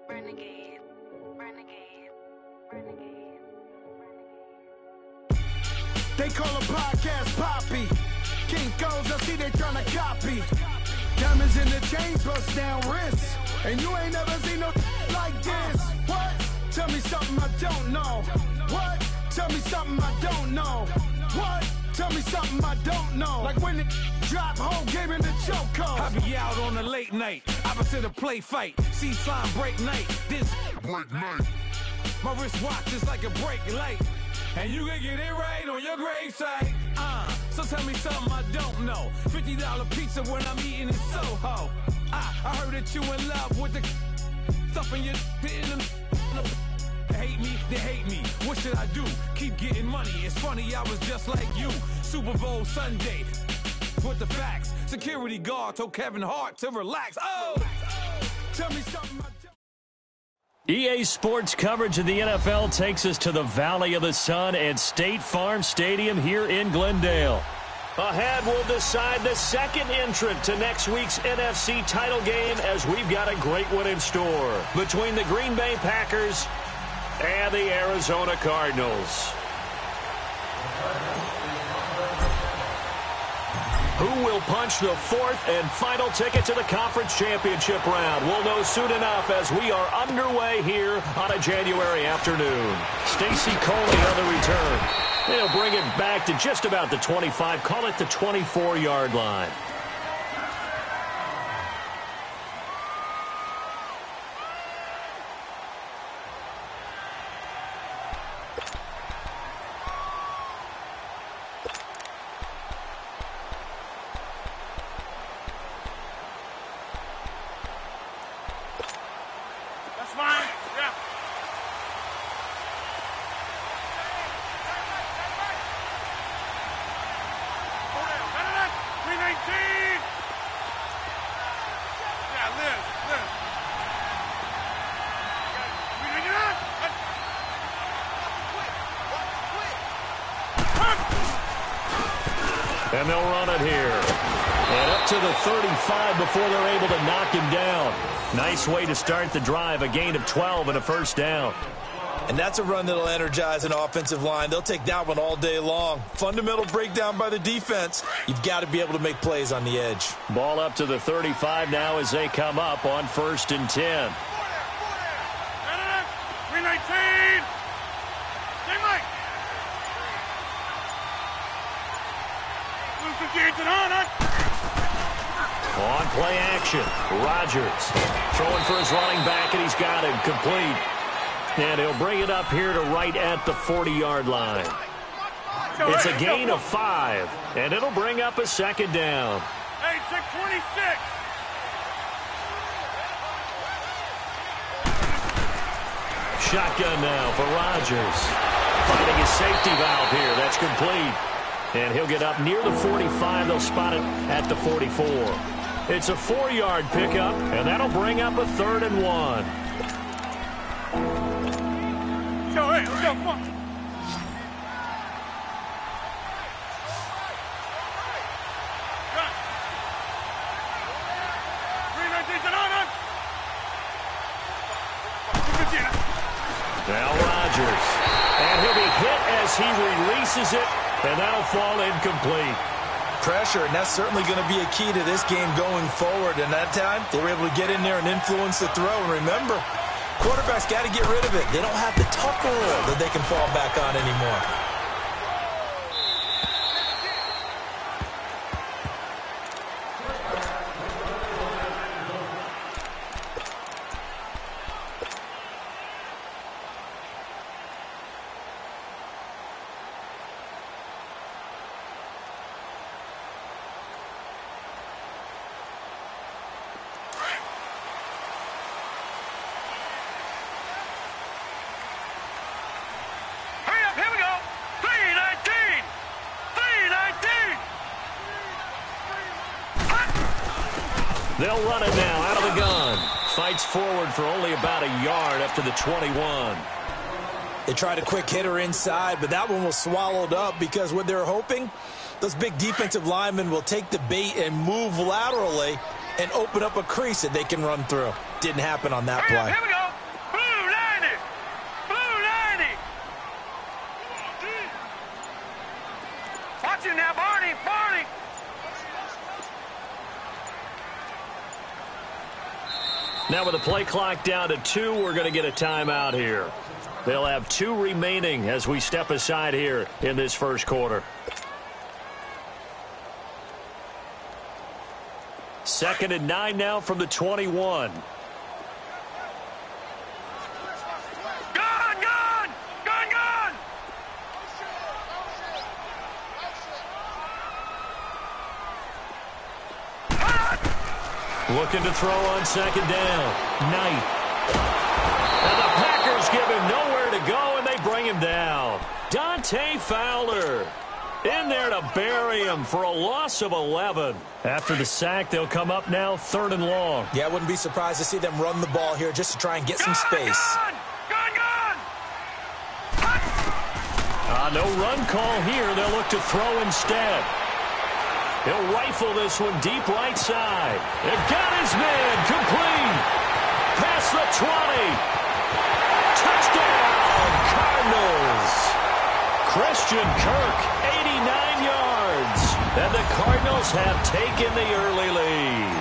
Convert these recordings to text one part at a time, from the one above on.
Renegade, renegade, renegade, renegade. They call a podcast Poppy. Kinkos, I see they tryna copy. Diamonds in the chains, bust down wrists. And you ain't never seen no like this. What? Tell me something I don't know. What? Tell me something I don't know. What? Tell me something I don't know. Like when it drop, whole game in the chokehold. I be out on a late night, opposite a play fight. See sign break night, this break night. My wristwatch is like a brake light. And you can get it right on your gravesite. So tell me something I don't know. $50 pizza when I'm eating in Soho. I heard that you in love with the stuff in your hate me, they hate me. What should I do? Keep getting money. It's funny, I was just like you. Super Bowl Sunday. With the facts. Security guard told Kevin Hart to relax. Oh! Tell me something I don't. EA Sports coverage of the NFL takes us to the Valley of the Sun at State Farm Stadium here in Glendale. Ahead, we'll decide the second entrant to next week's NFC title game as we've got a great one in store between the Green Bay Packers and the Arizona Cardinals. Who will punch the fourth and final ticket to the conference championship round? We'll know soon enough as we are underway here on a January afternoon. Stacy Coley on the return. They'll bring it back to just about the 25, call it the 24-yard line. And they'll run it here. And up to the 35 before they're able to knock him down. Nice way to start the drive. A gain of 12 and a first down. And that's a run that'll energize an offensive line. They'll take that one all day long. Fundamental breakdown by the defense. You've got to be able to make plays on the edge. Ball up to the 35 now as they come up on 1st and 10. 319. On play action, Rodgers throwing for his running back, and he's got him complete. And he'll bring it up here to right at the 40-yard line. It's a gain of 5, and it'll bring up a second down. Hey, check 26. Shotgun now for Rodgers. Finding his safety valve here. That's complete. And he'll get up near the 45. They'll spot it at the 44. It's a 4-yard pickup, and that'll bring up a 3rd and 1. Hey, let's go, come on. Now Rodgers. And he'll be hit as he releases it, and that'll fall incomplete. Pressure, and that's certainly going to be a key to this game going forward. And that time, they were able to get in there and influence the throw. And remember, quarterbacks got to get rid of it. They don't have the tuck rule that they can fall back on anymore. They'll run it now out of the gun. Fights forward for only about a yard up to the 21. They tried a quick hitter inside, but that one was swallowed up because what they're hoping, those big defensive linemen will take the bait and move laterally and open up a crease that they can run through. Didn't happen on that play. Here we go. Blue 90. Blue 90. Watch him now, Barney. Barney. Now with the play clock down to 2, we're going to get a timeout here. They'll have 2 remaining as we step aside here in this first quarter. 2nd and 9 now from the 21. Gun, gun, gun, gun. Looking to throw on 2nd down. Knight. And the Packers give him nowhere to go, and they bring him down. Dante Fowler in there to bury him for a loss of 11. After the sack, they'll come up now 3rd and long. Yeah, I wouldn't be surprised to see them run the ball here just to try and get some space. Gun, gun. No run call here. They'll look to throw instead. He'll rifle this one deep right side. They've got his man complete. Past the 20. Touchdown, Cardinals. Christian Kirk, 89 yards. And the Cardinals have taken the early lead.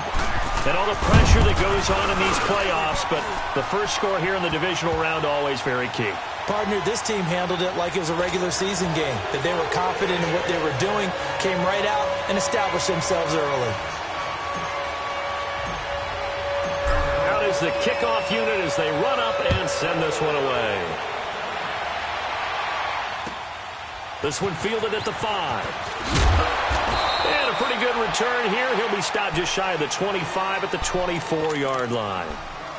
And all the pressure that goes on in these playoffs, but the first score here in the divisional round always very key. Partner, this team handled it like it was a regular season game, that they were confident in what they were doing, came right out and established themselves early. Out is the kickoff unit as they run up and send this one away. This one fielded at the 5. And a pretty good return here. He'll be stopped just shy of the 25 at the 24-yard line.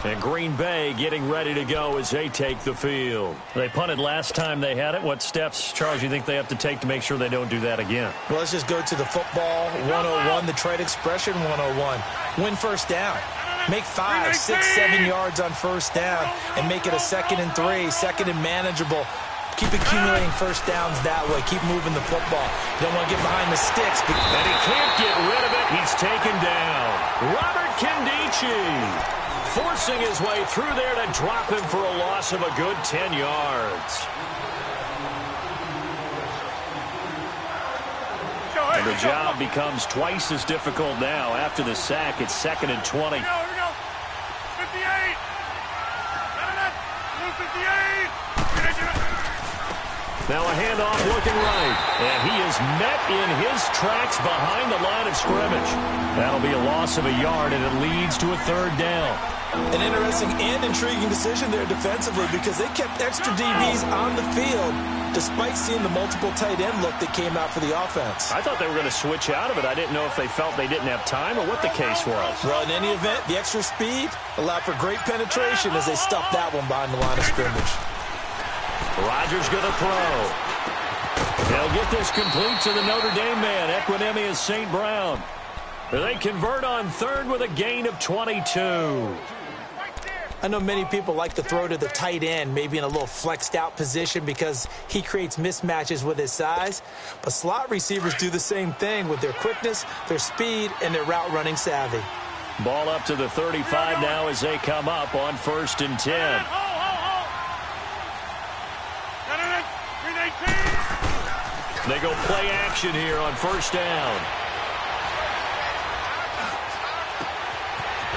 And Green Bay getting ready to go as they take the field. They punted last time they had it. What steps, Charles, you think they have to take to make sure they don't do that again? Well, let's just go to the football 101, the trade expression 101. Win first down. Make 5, 6, 7 yards on first down and make it a 2nd and 3, 2nd and manageable. Keep accumulating first downs that way. Keep moving the football. You don't want to get behind the sticks. And he can't get rid of it. He's taken down. Robert Nkemdiche forcing his way through there to drop him for a loss of a good 10 yards. And the job becomes twice as difficult now. After the sack, it's 2nd and 20. Here we go. 58. 58. Now a handoff looking right. And he is met in his tracks behind the line of scrimmage. That'll be a loss of a yard, and it leads to a 3rd down. An interesting and intriguing decision there defensively because they kept extra DBs on the field despite seeing the multiple tight end look that came out for the offense. I thought they were going to switch out of it. I didn't know if they felt they didn't have time or what the case was. Well, in any event, the extra speed allowed for great penetration as they stuffed that one behind the line of scrimmage. Rodgers going to throw. They'll get this complete to the Notre Dame man, Equanimeous St. Brown. They convert on 3rd with a gain of 22. I know many people like to throw to the tight end, maybe in a little flexed out position because he creates mismatches with his size. But slot receivers do the same thing with their quickness, their speed, and their route running savvy. Ball up to the 35 now as they come up on 1st and 10. They go play action here on 1st down.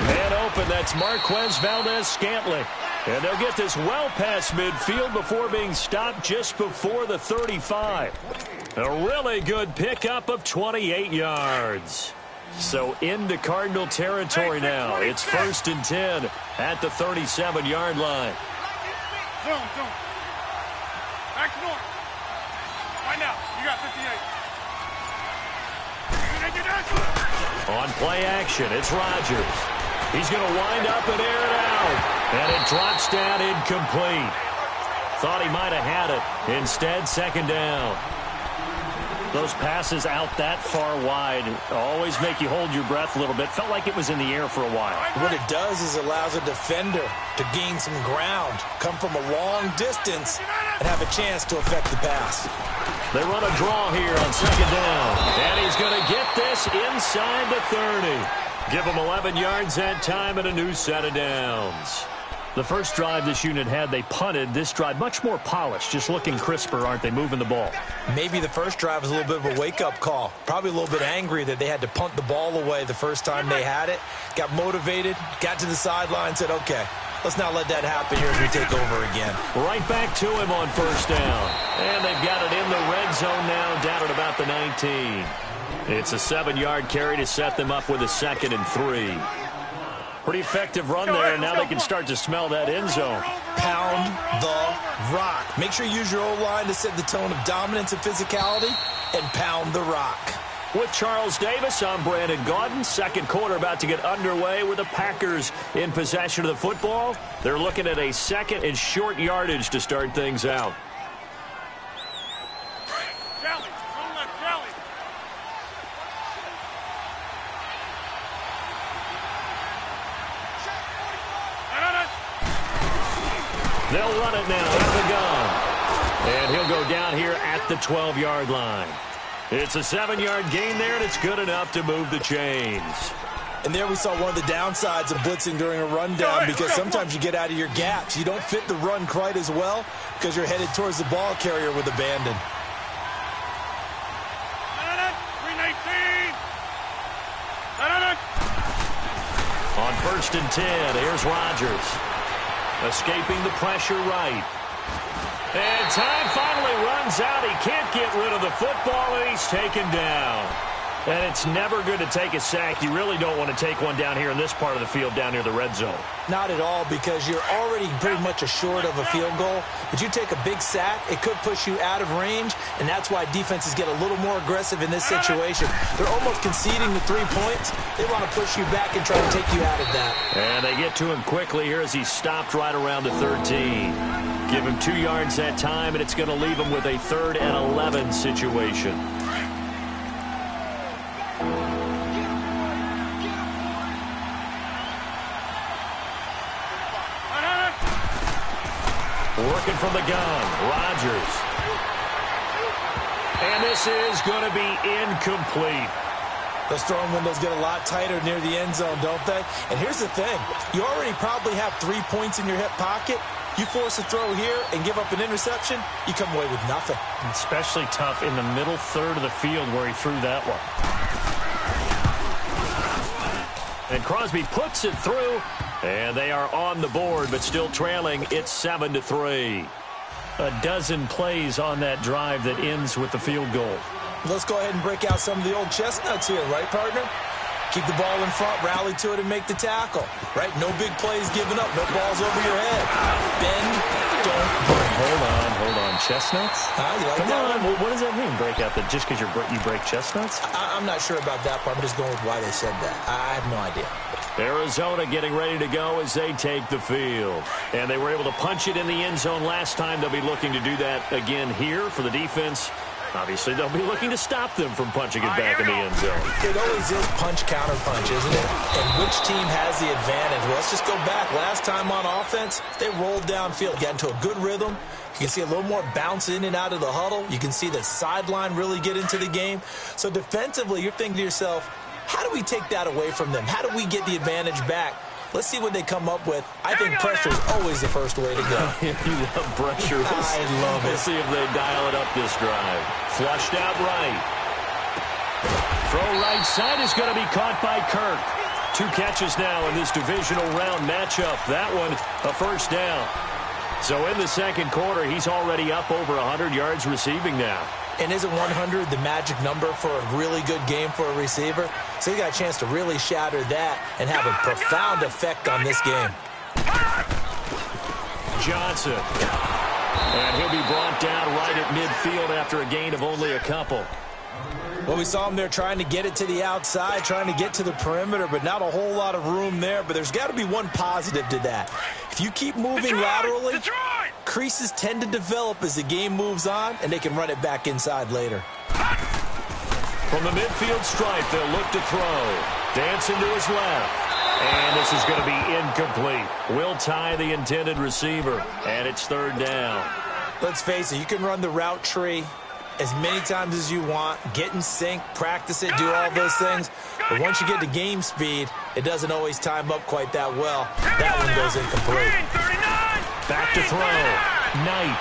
Man open, that's Marquez Valdez-Scantling. And they'll get this well past midfield before being stopped just before the 35. A really good pickup of 28 yards. So into Cardinal territory now. It's 1st and 10 at the 37-yard line. Zone. Back to north. Right now, you got 58. On play action, it's Rodgers. He's going to wind up and air it out. And it drops down incomplete. Thought he might have had it. Instead, 2nd down. Those passes out that far wide always make you hold your breath a little bit. Felt like it was in the air for a while. What it does is allows a defender to gain some ground, come from a long distance, and have a chance to affect the pass. They run a draw here on 2nd down. And he's going to get this inside the 30. Give them 11 yards that time and a new set of downs. The first drive this unit had, they punted. This drive, much more polished, just looking crisper, aren't they, moving the ball? Maybe the first drive was a little bit of a wake-up call. Probably a little bit angry that they had to punt the ball away the first time they had it. Got motivated, got to the sideline, said, okay, let's not let that happen here as we take over again. Right back to him on first down. And they've got it in the red zone now, down at about the 19. It's a 7-yard carry to set them up with a 2nd and 3. Pretty effective run there, and now they can start to smell that end zone. Pound the rock. Make sure you use your O-line to set the tone of dominance and physicality, and pound the rock. With Charles Davis, I'm Brandon Gaudin. Second quarter about to get underway with the Packers in possession of the football. They're looking at a 2nd and short yardage to start things out. They'll run it now out of the gun. And he'll go down here at the 12-yard line. It's a 7-yard gain there, and it's good enough to move the chains. And there we saw one of the downsides of blitzing during a rundown, because sometimes you get out of your gaps. You don't fit the run quite as well because you're headed towards the ball carrier with abandon. On 1st and 10, here's Rodgers. Escaping the pressure right. And time finally runs out. He can't get rid of the football, and he's taken down. And it's never good to take a sack. You really don't want to take one down here in this part of the field, down near the red zone. Not at all, because you're already pretty much assured of a field goal. But you take a big sack, it could push you out of range, and that's why defenses get a little more aggressive in this situation. They're almost conceding the 3 points. They want to push you back and try to take you out of that. And they get to him quickly here as he stopped right around the 13. Give him 2 yards that time, and it's going to leave him with a 3rd and 11 situation. Working from the gun, Rodgers. And this is going to be incomplete. Those throwing windows get a lot tighter near the end zone, don't they? And here's the thing. You already probably have 3 points in your hip pocket. You force a throw here and give up an interception, you come away with nothing. Especially tough in the middle third of the field where he threw that one. And Crosby puts it through, and they are on the board, but still trailing. It's 7-3. A dozen plays on that drive that ends with the field goal. Let's go ahead and break out some of the old chestnuts here, right, partner? Keep the ball in front, rally to it, and make the tackle. Right? No big plays given up, no balls over your head. Bend, don't break. Hold on. Chestnuts? You like Come that on. one? What does that mean, break out? That just because you break chestnuts? I'm not sure about that part. I'm just going with why they said that. I have no idea. Arizona getting ready to go as they take the field. And they were able to punch it in the end zone last time. They'll be looking to do that again here for the defense. Obviously, they'll be looking to stop them from punching it back in the end zone. It always is punch-counter-punch, isn't it? And which team has the advantage? Well, let's just go back. Last time on offense, they rolled downfield, got into a good rhythm. You can see a little more bounce in and out of the huddle. You can see the sideline really get into the game. So defensively, you're thinking to yourself, how do we take that away from them? How do we get the advantage back? Let's see what they come up with. I think pressure is always the first way to go. You love pressure. I love it. We'll see if they dial it up this drive. Flushed out right. Throw right side is going to be caught by Kirk. 2 catches now in this divisional round matchup. That one, a first down. So in the second quarter, he's already up over 100 yards receiving now. And isn't 100 the magic number for a really good game for a receiver? So he got a chance to really shatter that and have a profound effect on this game. Johnson. And he'll be brought down right at midfield after a gain of only a couple. Well, we saw him there trying to get it to the outside, trying to get to the perimeter, but not a whole lot of room there. But there's got to be one positive to that. If you keep moving laterally, creases tend to develop as the game moves on, and they can run it back inside later. From the midfield stripe, they'll look to throw. Dancing to his left. And this is going to be incomplete. Will tie the intended receiver, and it's 3rd down. Let's face it, you can run the route tree, as many times as you want, get in sync, practice it, do all those things. But once you get to game speed, it doesn't always time up quite that well. That one goes incomplete. Back to throw. Knight.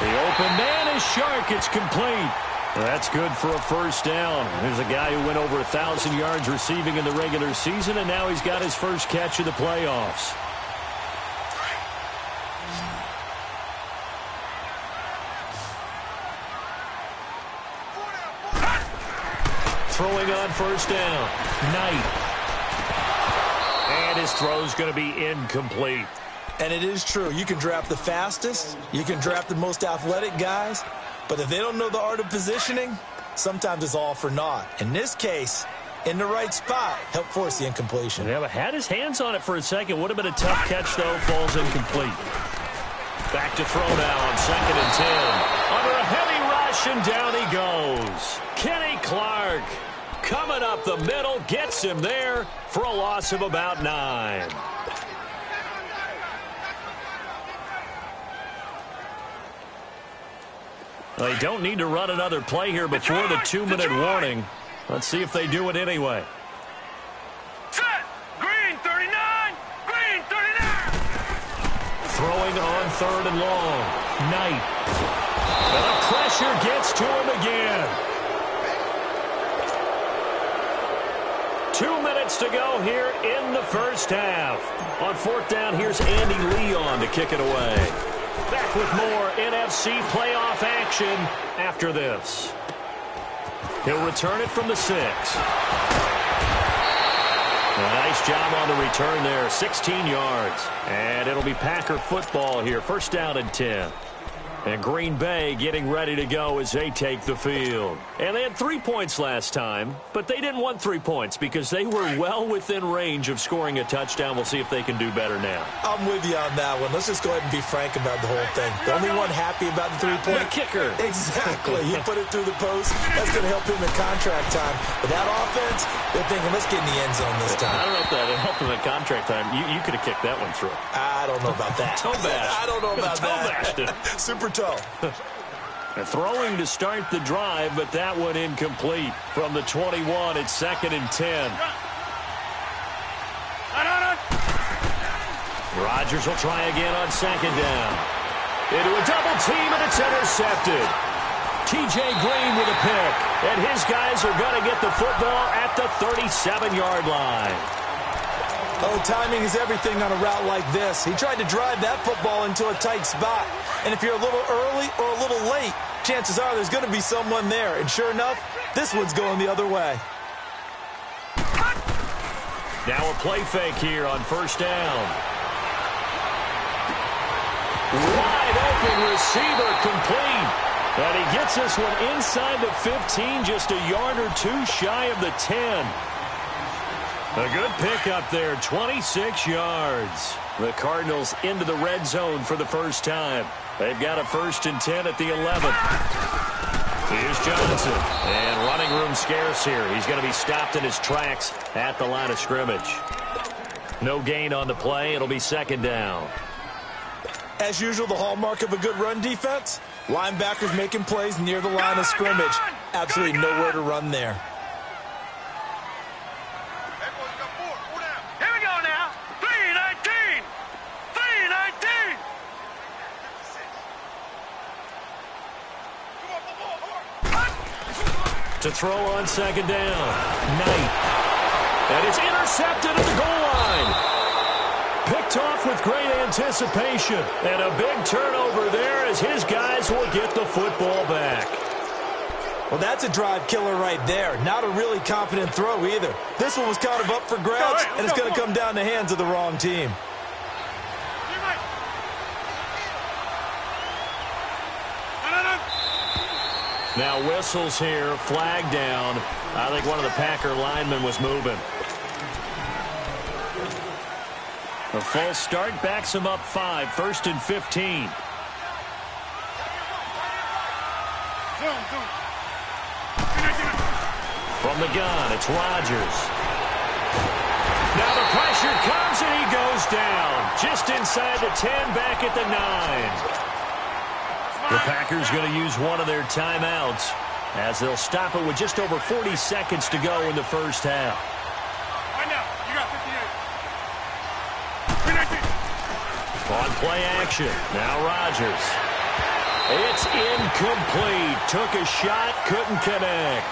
The open man is Shark. It's complete. That's good for a first down. There's a guy who went over 1,000 yards receiving in the regular season, and now he's got his first catch of the playoffs. Throwing on first down. Knight. And his throw's going to be incomplete. And it is true. You can draft the fastest. You can draft the most athletic guys. But if they don't know the art of positioning, sometimes it's all for naught. In this case, in the right spot, help force the incompletion. Yeah, but had his hands on it for a second. Would have been a tough catch, though. Falls incomplete. Back to throw now on 2nd and 10. Under a heavy rush, and down he goes. Kenny Clark coming up the middle, gets him there for a loss of about 9. They don't need to run another play here before the 2-minute warning. Let's see if they do it anyway. Set. Green 39. Green 39. Throwing on 3rd and long. Knight. And the pressure gets to him again. 2 minutes to go here in the first half. On 4th down, here's Andy Leon to kick it away. Back with more NFC playoff action after this. He'll return it from the 6. Nice job on the return there, 16 yards. And it'll be Packer football here, first down and 10. And Green Bay getting ready to go as they take the field. And they had 3 points last time, but they didn't want 3 points because they were well within range of scoring a touchdown. We'll see if they can do better now. I'm with you on that one. Let's just go ahead and be frank about the whole thing. The only one happy about the 3-point kicker. Exactly. He put it through the post. That's going to help him in contract time. But that offense, they're thinking, let's get in the end zone this time. I don't know if that helped him in contract time. You could have kicked that one through. I don't know about that. Toe bash. I don't know about that. Super toe. Throwing to start the drive, but that one incomplete. From the 21, it's 2nd and 10. Rodgers will try again on 2nd down. Into a double team, and it's intercepted. T.J. Green with a pick, and his guys are going to get the football at the 37-yard line. Oh, timing is everything on a route like this. He tried to drive that football into a tight spot. And if you're a little early or a little late, chances are there's going to be someone there. And sure enough, this one's going the other way. Now a play fake here on first down. Wide open receiver complete. And he gets this one inside the 15, just a yard or two shy of the 10. A good pickup there, 26 yards. The Cardinals into the red zone for the first time. They've got a 1st and 10 at the 11th. Here's Johnson. And running room scarce here. He's going to be stopped in his tracks at the line of scrimmage. No gain on the play. It'll be 2nd down. As usual, the hallmark of a good run defense, linebackers making plays near the line of scrimmage. Absolutely nowhere to run there. Here we go now. 319. 319. To throw on 2nd down. Knight. And it's intercepted at the goal line. Picked off with great anticipation. And a big turnover there as his guys will get the football back. Well, that's a drive killer right there. Not a really confident throw either. This one was kind of up for grabs, and it's going to come down the hands of the wrong team. Now whistles here, flag down. I think one of the Packer linemen was moving. A false start backs him up 5, 1st and 15. From the gun, it's Rodgers. Now the pressure comes and he goes down. Just inside the 10, back at the 9. The Packers going to use one of their timeouts as they'll stop it with just over 40 seconds to go in the first half. Right now, you got 58. On play action, now Rodgers. It's incomplete. Took a shot, couldn't connect.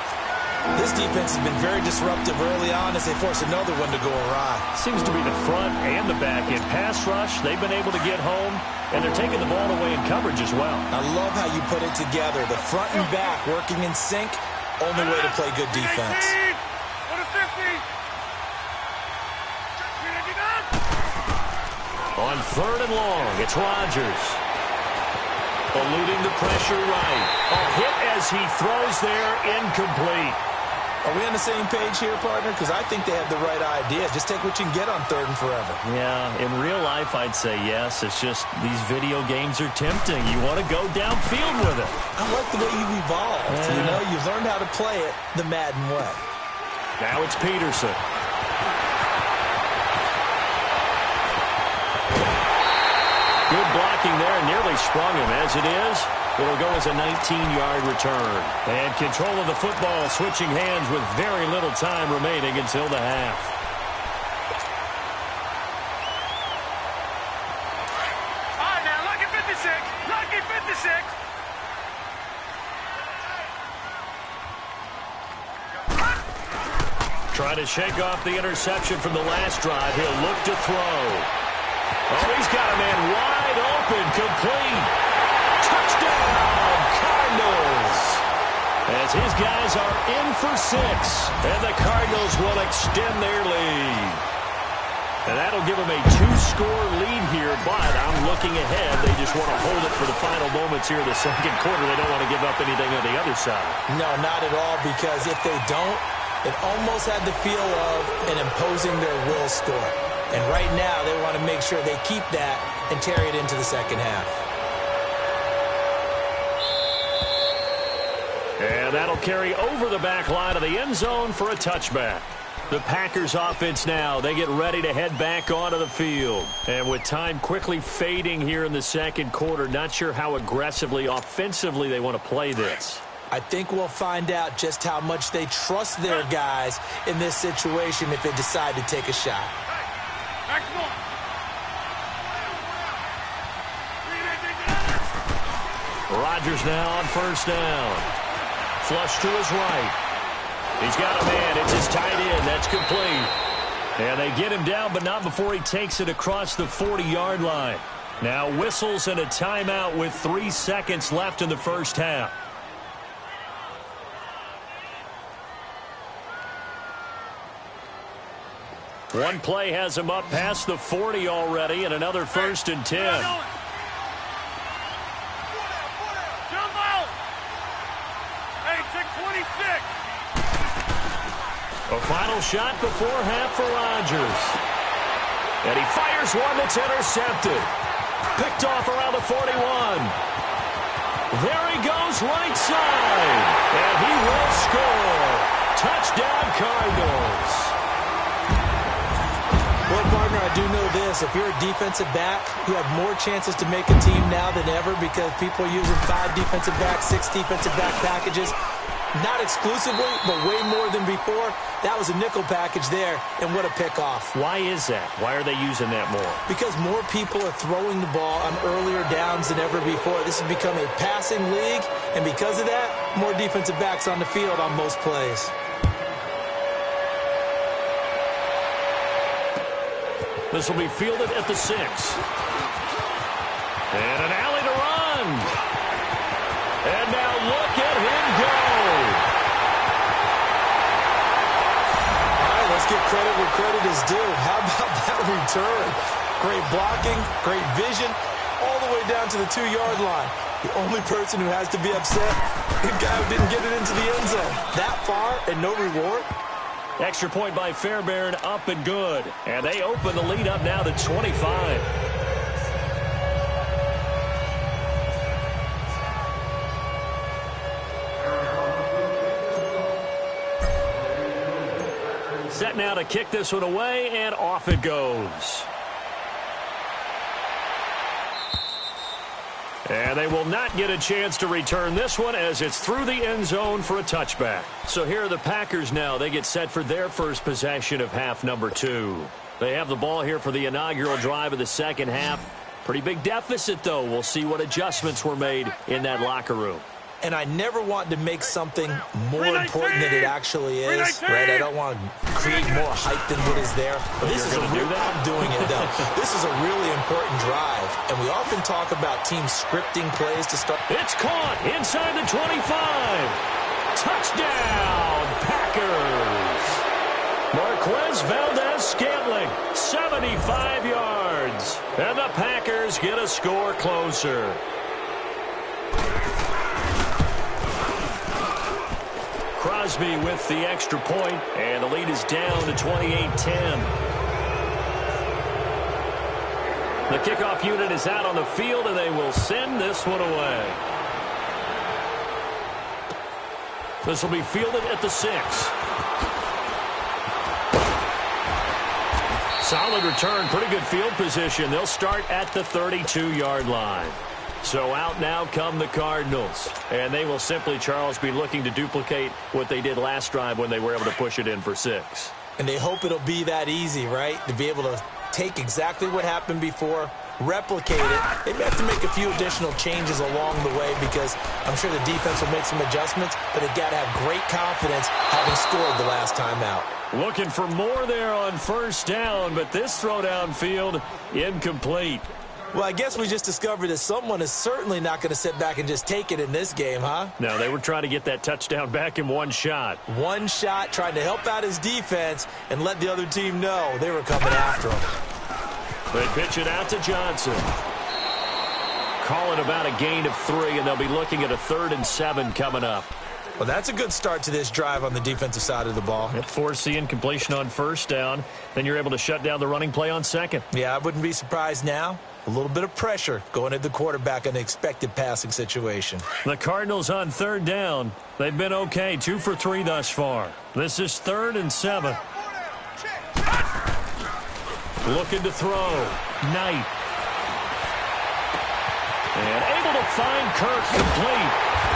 This defense has been very disruptive early on as they force another one to go awry. Seems to be the front and the back end. Pass rush, they've been able to get home, and they're taking the ball away in coverage as well. I love how you put it together. The front and back working in sync, only way to play good defense. What a 50. On third and long, it's Rodgers. Eluding the pressure right. A hit as he throws there, incomplete. Are we on the same page here, partner? Because I think they have the right idea. Just take what you can get on third and forever. Yeah, in real life, I'd say yes. It's just these video games are tempting. You want to go downfield with it. I like the way you've evolved. Yeah. You know, you've learned how to play it the Madden way. Now it's Peterson. Good blocking there, nearly sprung him. As it is, it'll go as a 19-yard return. And control of the football switching hands with very little time remaining until the half. All right, now, lucky 56. Lucky 56. Trying to shake off the interception from the last drive. He'll look to throw. Oh, he's got a man wide open, complete. Touchdown, Cardinals. As his guys are in for 6, and the Cardinals will extend their lead. And that'll give them a 2-score lead here, but I'm looking ahead. They just want to hold it for the final moments here in the second quarter. They don't want to give up anything on the other side. No, not at all, because if they don't, it almost had the feel of an imposing their will score. And right now, they want to make sure they keep that and carry it into the second half. And that'll carry over the back line of the end zone for a touchback. The Packers offense now, they get ready to head back onto the field. And with time quickly fading here in the second quarter, not sure how aggressively, offensively they want to play this. I think we'll find out just how much they trust their guys in this situation if they decide to take a shot. Rodgers now on first down. Flush to his right. He's got a man. It's his tight end. That's complete. And they get him down, but not before he takes it across the 40-yard line. Now whistles and a timeout with 3 seconds left in the first half. One play has him up past the 40 already, and another 1st and 10. Jump out! Hey, take 26. A final shot before half for Rodgers. And he fires one that's intercepted. Picked off around the 41. There he goes right side. And he will score. Touchdown Cardinals. Well, partner, I do know this. If you're a defensive back, you have more chances to make a team now than ever because people are using 5 defensive backs, 6 defensive back packages. Not exclusively, but way more than before. That was a nickel package there, and what a pickoff. Why is that? Why are they using that more? Because more people are throwing the ball on earlier downs than ever before. This has become a passing league, and because of that, more defensive backs on the field on most plays. This will be fielded at the 6. And an alley to run. And now look at him go. All right, let's give credit where credit is due. How about that return? Great blocking, great vision, all the way down to the 2-yard line. The only person who has to be upset, the guy who didn't get it into the end zone. That far and no reward. Extra point by Fairbairn, up and good. And they open the lead up now to 25. Set now to kick this one away, and off it goes. And they will not get a chance to return this one as it's through the end zone for a touchback. So here are the Packers now. They get set for their first possession of half number 2. They have the ball here for the inaugural drive of the second half. Pretty big deficit, though. We'll see what adjustments were made in that locker room. And I never want to make something more important than it actually is, right? I don't want to create more hype than what is there. But this is I'm doing it, though. This is a really important drive, and we often talk about teams scripting plays to start. It's caught inside the 25. Touchdown, Packers. Marquez Valdez-Scantling, 75 yards. And the Packers get a score closer. Crosby with the extra point, and the lead is down to 28-10. The kickoff unit is out on the field, and they will send this one away. This will be fielded at the 6. Solid return, pretty good field position. They'll start at the 32-yard line. So out now come the Cardinals. And they will simply, Charles, be looking to duplicate what they did last drive when they were able to push it in for 6. And they hope it'll be that easy, right? To be able to take exactly what happened before, replicate it. They may have to make a few additional changes along the way because I'm sure the defense will make some adjustments, but they've got to have great confidence having scored the last time out. Looking for more there on first down, but this throw downfield incomplete. Well, I guess we just discovered that someone is certainly not going to sit back and just take it in this game, huh? No, they were trying to get that touchdown back in one shot. One shot, trying to help out his defense and let the other team know they were coming after him. They pitch it out to Johnson. Call it about a gain of 3, and they'll be looking at a 3rd and 7 coming up. Well, that's a good start to this drive on the defensive side of the ball. Force the incompletion on first down. Then you're able to shut down the running play on second. Yeah, I wouldn't be surprised now. A little bit of pressure going at the quarterback in an expected passing situation. The Cardinals on 3rd down. They've been okay, 2 for 3 thus far. This is 3rd and 7. Looking to throw. Knight. And able to find Kirk complete.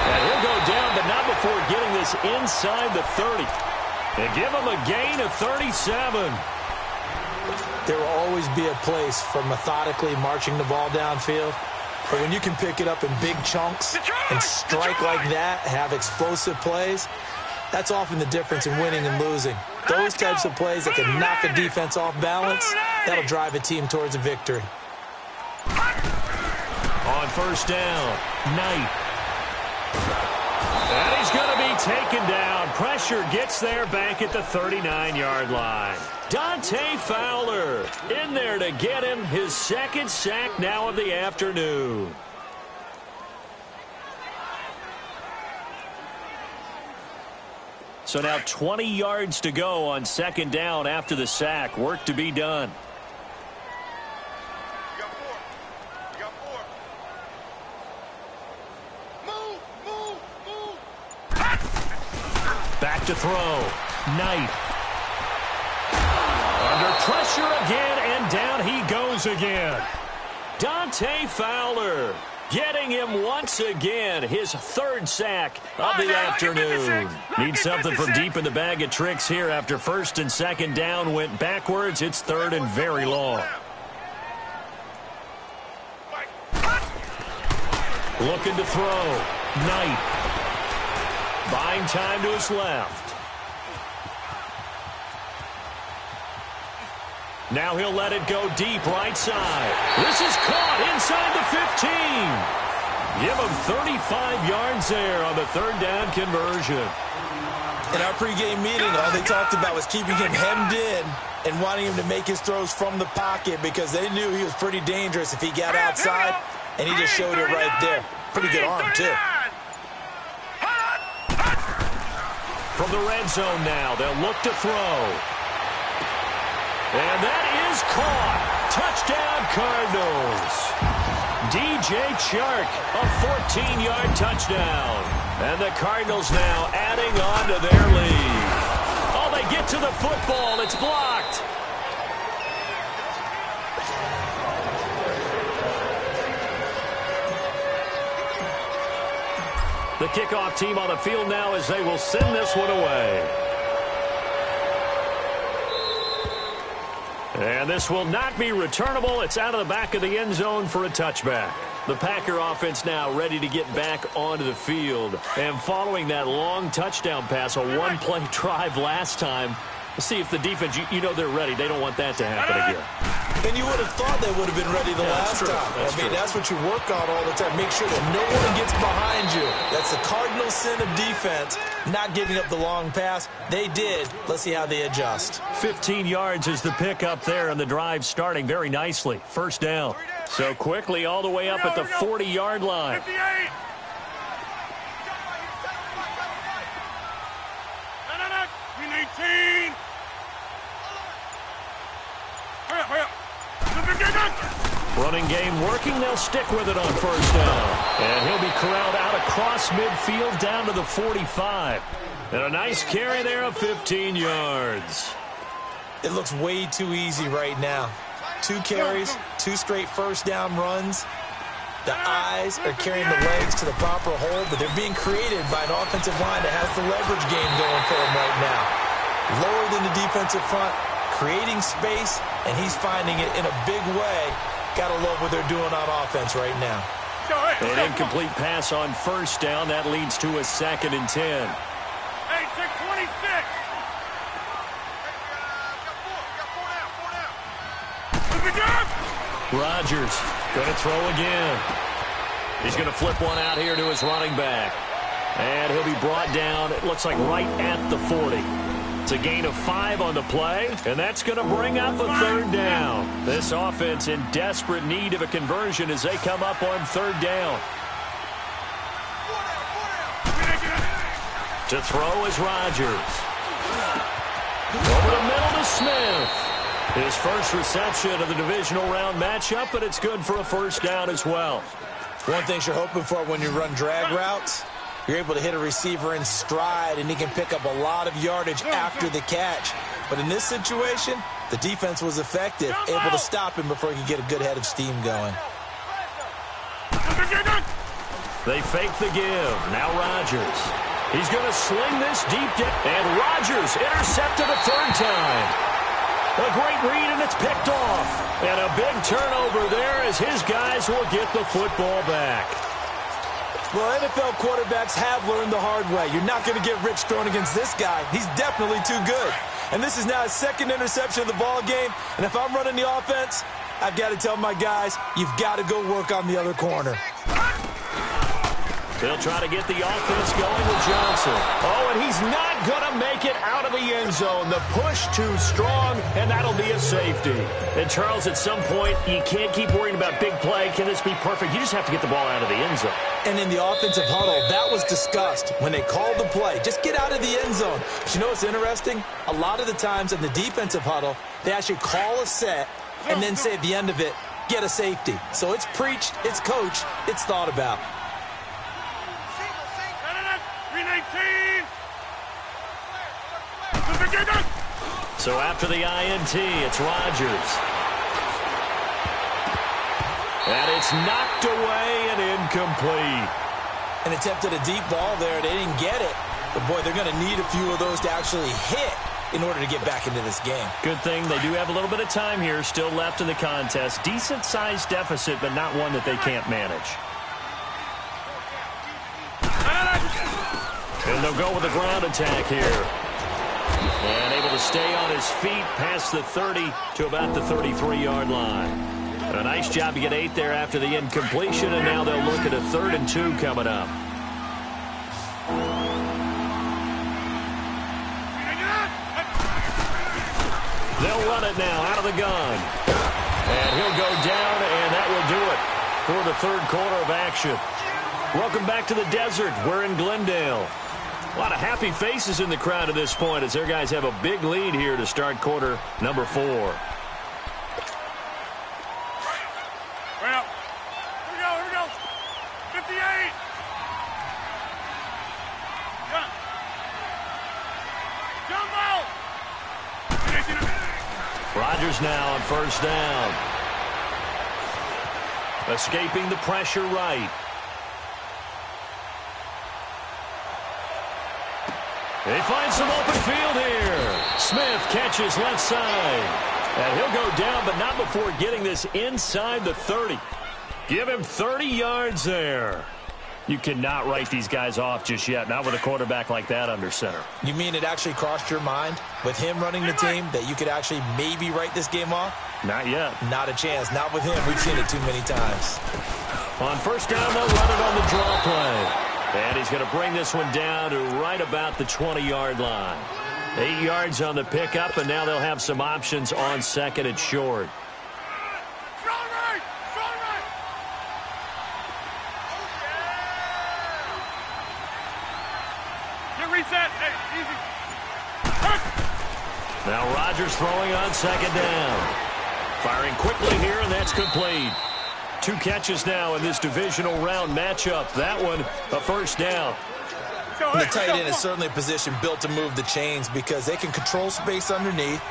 And he'll go down, but not before getting this inside the 30. They give him a gain of 37. There will always be a place for methodically marching the ball downfield. But when you can pick it up in big chunks and strike like that, have explosive plays, that's often the difference in winning and losing. Those types of plays that can knock a defense off balance, that'll drive a team towards a victory. On first down, Knight. And he's going to be taken down. Pressure gets there back at the 39-yard line. Dante Fowler in there to get him his 2nd sack now of the afternoon. So now 20 yards to go on 2nd down after the sack. Work to be done. Back to throw. Knight. Under pressure again, and down he goes again. Dante Fowler getting him once again, his 3rd sack of the afternoon. Needs something from deep in the bag of tricks here after 1st and 2nd down went backwards. It's 3rd and very long. Looking to throw. Knight. Buying time to his left. Now he'll let it go deep right side. This is caught inside the 15. Give him 35 yards there on the 3rd down conversion. In our pregame meeting, all they talked about was keeping him hemmed in and wanting him to make his throws from the pocket because they knew he was pretty dangerous if he got outside, and he just showed it right there. Pretty good arm, too. From the red zone now, they'll look to throw. And that is caught. Touchdown, Cardinals. DJ Chark, a 14-yard touchdown. And the Cardinals now adding on to their lead. Oh, they get to the football. It's blocked. The kickoff team on the field now as they will send this one away. And this will not be returnable. It's out of the back of the end zone for a touchback. The Packer offense now ready to get back onto the field. And following that long touchdown pass, a one-play drive last time, let's see if the defense, you know they're ready. They don't want that to happen again. And you would have thought they would have been ready the last time. That's what you work on all the time. Make sure that no one gets behind you. That's the cardinal sin of defense, not giving up the long pass. They did. Let's see how they adjust. 15 yards is the pickup there, and the drive starting very nicely. First down. So quickly all the way up at the 40-yard line. 58. We need 18. Hurry up. Running game working. They'll stick with it on first down. And he'll be corralled out across midfield down to the 45. And a nice carry there of 15 yards. It looks way too easy right now. 2 carries, 2 straight first down runs. The eyes are carrying the legs to the proper hole, but they're being created by an offensive line that has the leverage game going for them right now. Lower than the defensive front, creating space, and he's finding it in a big way. Gotta love what they're doing on offense right now. An incomplete pass on first down. That leads to a 2nd and 10. Hey, check 26. Rodgers going to throw again. He's going to flip one out here to his running back. And he'll be brought down, it looks like right at the 40. It's a gain of 5 on the play, and that's going to bring up a 3rd down. This offense in desperate need of a conversion as they come up on 3rd down. To throw is Rodgers. Over the middle to Smith. His first reception of the divisional round matchup, but it's good for a first down as well. One thing you're hoping for when you run drag routes, you're able to hit a receiver in stride, and he can pick up a lot of yardage after the catch. But in this situation, the defense was effective, able to stop him before he could get a good head of steam going. They fake the give. Now Rodgers. He's going to sling this deep down. And Rodgers intercepted a 3rd time. A great read, and it's picked off. And a big turnover there as his guys will get the football back. Well, NFL quarterbacks have learned the hard way. You're not going to get rich throwing against this guy. He's definitely too good. And this is now his 2nd interception of the ball game. And if I'm running the offense, I've got to tell my guys, you've got to go work on the other corner. They'll try to get the offense going with Johnson. Oh, and he's not going to make it out of the end zone. The push too strong, and that'll be a safety. And, Charles, at some point, you can't keep worrying about big play. Can this be perfect? You just have to get the ball out of the end zone. And in the offensive huddle, that was discussed when they called the play. Just get out of the end zone. But you know what's interesting? A lot of the times in the defensive huddle, they actually call a set and then say at the end of it, get a safety. So it's preached, it's coached, it's thought about. So after the INT, it's Rodgers. And it's knocked away and incomplete. An attempt at a deep ball there. They didn't get it. But, boy, they're going to need a few of those to actually hit in order to get back into this game. Good thing they do have a little bit of time here still left in the contest. Decent-sized deficit, but not one that they can't manage. And they'll go with a ground attack here. And able to stay on his feet past the 30 to about the 33-yard line. A nice job to get 8 there after the incompletion, and now they'll look at a 3rd and 2 coming up. They'll run it now out of the gun. And he'll go down, and that will do it for the 3rd quarter of action. Welcome back to the desert. We're in Glendale. A lot of happy faces in the crowd at this point as their guys have a big lead here to start quarter number 4. Well, here we go. 58. Jumbo. Rodgers now on first down. Escaping the pressure right. They find some open field here. Smith catches left side. And he'll go down, but not before getting this inside the 30. Give him 30 yards there. You cannot write these guys off just yet, not with a quarterback like that under center. You mean it actually crossed your mind with him running the team that you could actually maybe write this game off? Not yet. Not a chance. Not with him. We've seen it too many times. On first down, they'll run it on the draw play. And he's going to bring this one down to right about the 20-yard line. 8 yards on the pickup, and now they'll have some options on second and short. Reset. Hey, easy. Now Rodgers throwing on second down. Firing quickly here, and that's complete. 2 catches now in this divisional round matchup. That one, a first down. The tight end is certainly a position built to move the chains because they can control space underneath.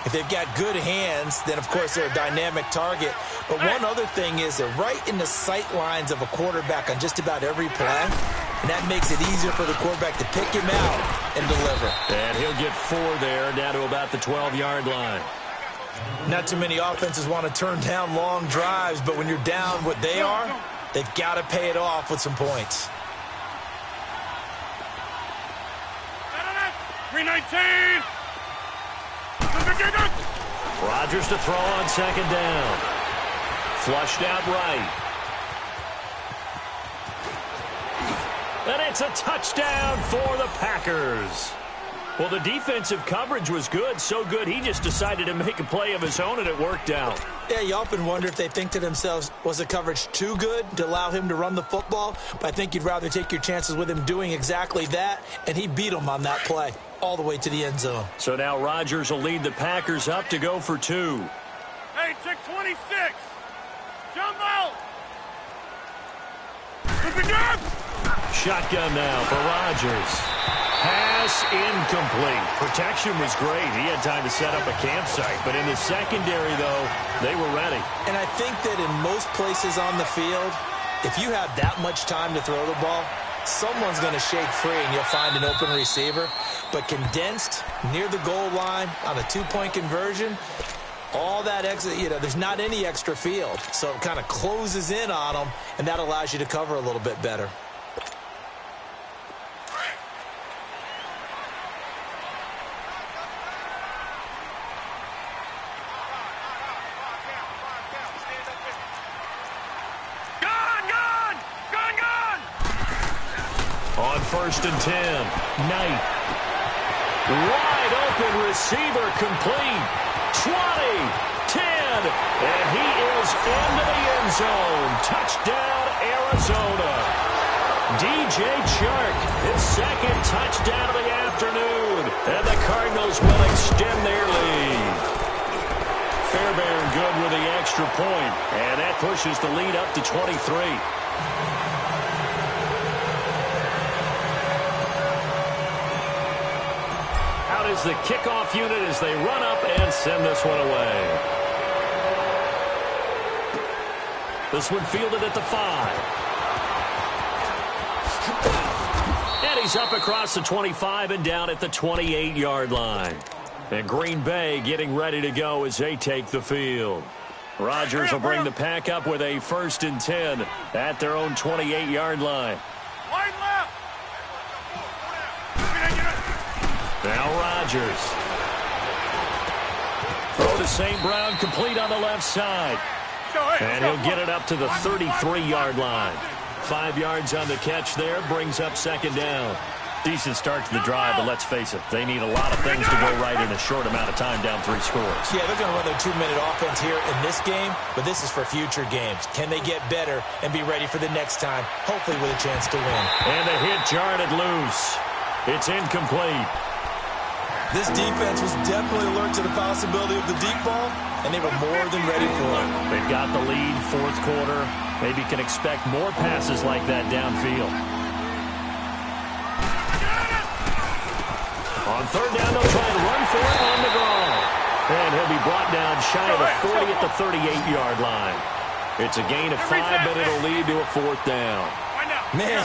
If they've got good hands, then, of course, they're a dynamic target. But one other thing is they're right in the sight lines of a quarterback on just about every play. And that makes it easier for the quarterback to pick him out and deliver. And he'll get 4 there, down to about the 12-yard line. Not too many offenses want to turn down long drives, but when you're down what they are, they've got to pay it off with some points. 319. Rodgers to throw on second down. Flushed out right. And it's a touchdown for the Packers. Well, the defensive coverage was good, so good he just decided to make a play of his own, and it worked out. Yeah, you often wonder if they think to themselves, was the coverage too good to allow him to run the football? But I think you'd rather take your chances with him doing exactly that, and he beat him on that play all the way to the end zone. So now Rodgers will lead the Packers up to go for 2. Hey, check 26. Jump out. Shotgun now for Rodgers. Pass incomplete. Protection was great. He had time to set up a campsite. But in the secondary, though, they were ready. And I think that in most places on the field, if you have that much time to throw the ball, someone's going to shake free and you'll find an open receiver. But condensed near the goal line on a 2-point conversion, all that extra, there's not any extra field. So it kind of closes in on them, and that allows you to cover a little bit better. On first and 10, Knight. Wide open receiver complete. 20, 10, and he is into the end zone. Touchdown, Arizona. DJ Chark, his second touchdown of the afternoon. And the Cardinals will extend their lead. Fairbairn good with the extra point, and that pushes the lead up to 23. Is the kickoff unit as they run up and send this one away. This one fielded at the 5. And he's up across the 25 and down at the 28-yard line. And Green Bay getting ready to go as they take the field. Rodgers will bring the pack up with a first and 10 at their own 28-yard line. Wide left. Now Rodgers. Throw to St. Brown, complete on the left side. And he'll get it up to the 33-yard line. 5 yards on the catch there, brings up second down. Decent start to the drive, but let's face it, they need a lot of things to go right in a short amount of time, down 3 scores. Yeah, they're going to run their 2-minute offense here in this game, but this is for future games. Can they get better and be ready for the next time, hopefully with a chance to win? And the hit jarred it loose. It's incomplete. This defense was definitely alert to the possibility of the deep ball, and they were more than ready for it. They've got the lead, fourth quarter. Maybe can expect more passes like that downfield. On third down, they'll try and run for it on the draw. And he'll be brought down shy of the 40 at the 38-yard line. It's a gain of 5, but it'll lead to a fourth down. Man,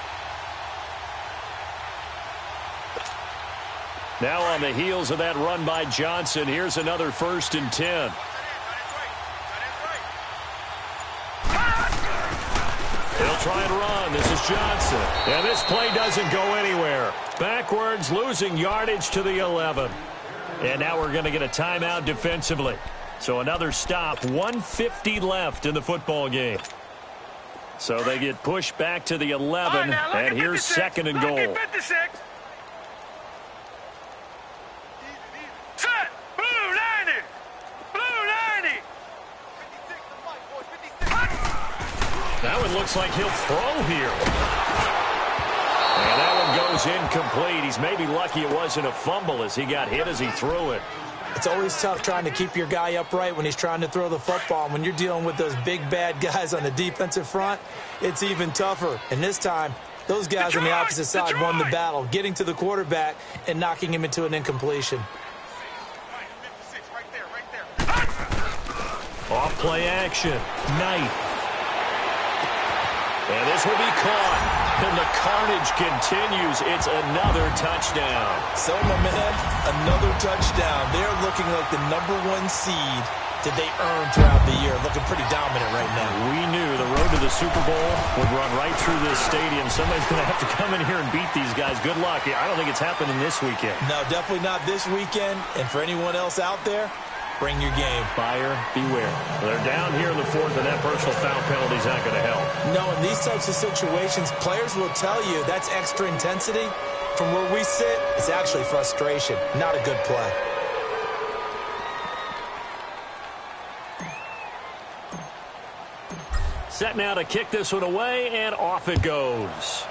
Now on the heels of that run by Johnson, here's another 1st and 10. They'll try and run. This is Johnson. And this play doesn't go anywhere. Backwards, losing yardage to the 11. And now we're going to get a timeout defensively. So another stop, 1:50 left in the football game. So they get pushed back to the 11, now, and here's 2nd and goal. 56. Set. Blue 90. Blue 90. That one looks like he'll throw here. And that one goes incomplete. He's maybe lucky it wasn't a fumble as he got hit as he threw it. It's always tough trying to keep your guy upright when he's trying to throw the football. And when you're dealing with those big, bad guys on the defensive front, it's even tougher. And this time, those guys on the opposite side won the battle, getting to the quarterback and knocking him into an incompletion. Off play action. Knight. And this will be caught. And the carnage continues. It's another touchdown. So, my man, another touchdown. They're looking like the #1 seed that they earned throughout the year. Looking pretty dominant right now. We knew the road to the Super Bowl would run right through this stadium. Somebody's going to have to come in here and beat these guys. Good luck. I don't think it's happening this weekend. No, definitely not this weekend. And for anyone else out there, bring your game. Buyer beware. They're down here in the 4th, and that personal foul penalty is not going to help. No, in these types of situations, players will tell you that's extra intensity. From where we sit, it's actually frustration. Not a good play. Set now to kick this one away, and off it goes.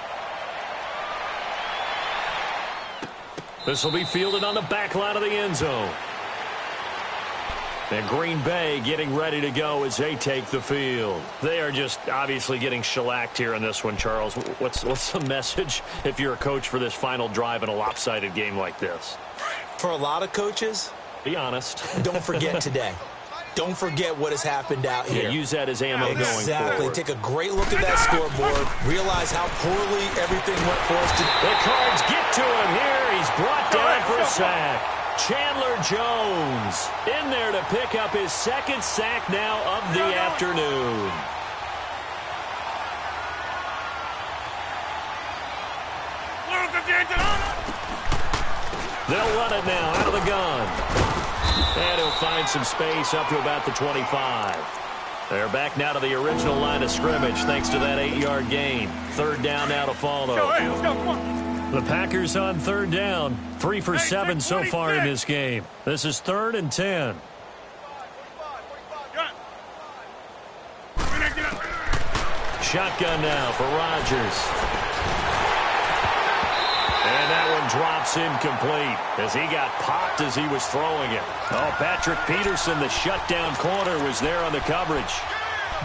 This will be fielded on the back line of the end zone. And Green Bay getting ready to go as they take the field. They are just obviously getting shellacked here in this one, Charles. What's the message if you're a coach for this final drive in a lopsided game like this? For a lot of coaches, be honest. Don't forget today. Don't forget what has happened out here. Yeah, use that as ammo going forward. Exactly. Take a great look at that scoreboard. Realize how poorly everything went for us today. The Cards get to him here. He's brought down for a sack. Chandler Jones in there to pick up his 2nd sack now of the afternoon. They'll run it now out of the gun. And he'll find some space up to about the 25. They're back now to the original line of scrimmage thanks to that 8-yard gain. 3rd down now to follow. Let's go, come on. The Packers on 3rd down. 3 for 7 so far in this game. This is 3rd and 10. Shotgun now for Rodgers. And that one drops incomplete as he got popped as he was throwing it. Oh, Patrick Peterson, the shutdown corner, was there on the coverage.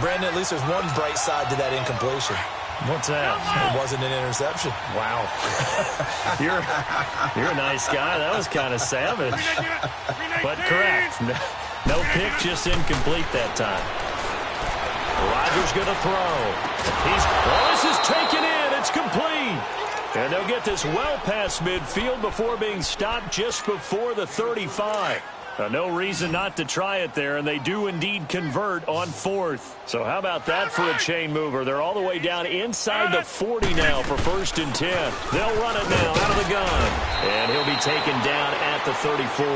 Brandon, at least there's one bright side to that incompletion. What's that? It wasn't an interception. Wow. You're a nice guy. That was kind of savage. But correct. No pick, just incomplete that time. Rodgers going to throw. This is taken in. It's complete. And they'll get this well past midfield before being stopped just before the 35. No reason not to try it there, and they do indeed convert on 4th. So how about that for a chain mover? They're all the way down inside the 40 now for 1st and 10. They'll run it now out of the gun. And he'll be taken down at the 34.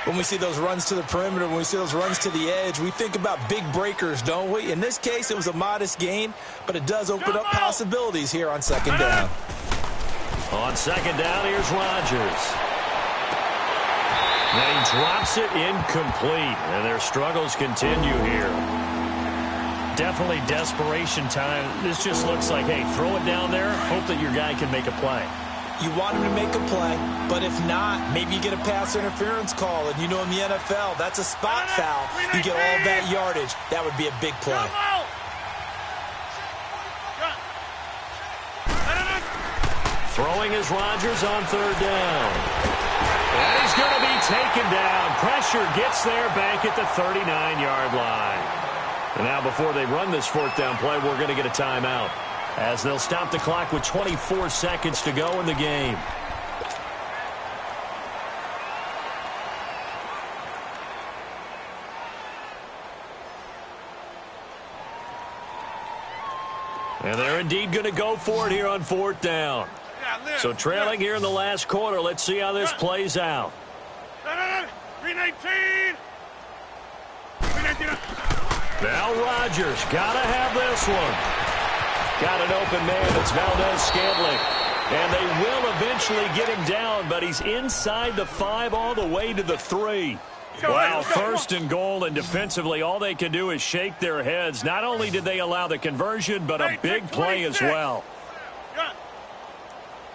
When we see those runs to the perimeter, when we see those runs to the edge, we think about big breakers, don't we? In this case, it was a modest gain, but it does open up possibilities here on 2nd down. On 2nd down, here's Rodgers. And he drops it incomplete, and their struggles continue here. Definitely desperation time. This just looks like, hey, throw it down there, hope that your guy can make a play. You want him to make a play, but if not, maybe you get a pass interference call, and you know in the NFL, that's a spot foul. You get all that yardage. That would be a big play. Throwing is Rodgers on 3rd down. And he's going to be taken down. Pressure gets there back at the 39-yard line. And now before they run this 4th down play, we're going to get a timeout, as they'll stop the clock with 24 seconds to go in the game. They're indeed going to go for it here on 4th down. So trailing here in the last quarter. Let's see how this plays out. 319. Now Rodgers got to have this one. Got an open man. It's Valdez-Scantling. And they will eventually get him down, but he's inside the 5 all the way to the 3. Wow, 1st and goal, and defensively all they can do is shake their heads. Not only did they allow the conversion, but a big play as well.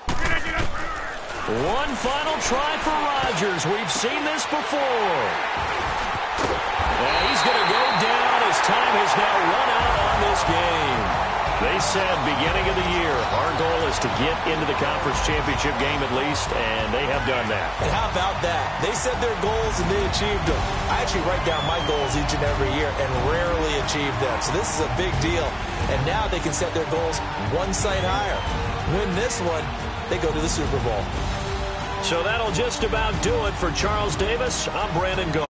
One final try for Rodgers. We've seen this before. And he's going to go down as time has now run out on this game. They said beginning of the year, our goal is to get into the conference championship game at least, and they have done that. And how about that? They set their goals and they achieved them. I actually write down my goals each and every year and rarely achieve them. So this is a big deal. And now they can set their goals one sight higher. Win this one, they go to the Super Bowl. So that'll just about do it for Charles Davis. I'm Brandon Gault.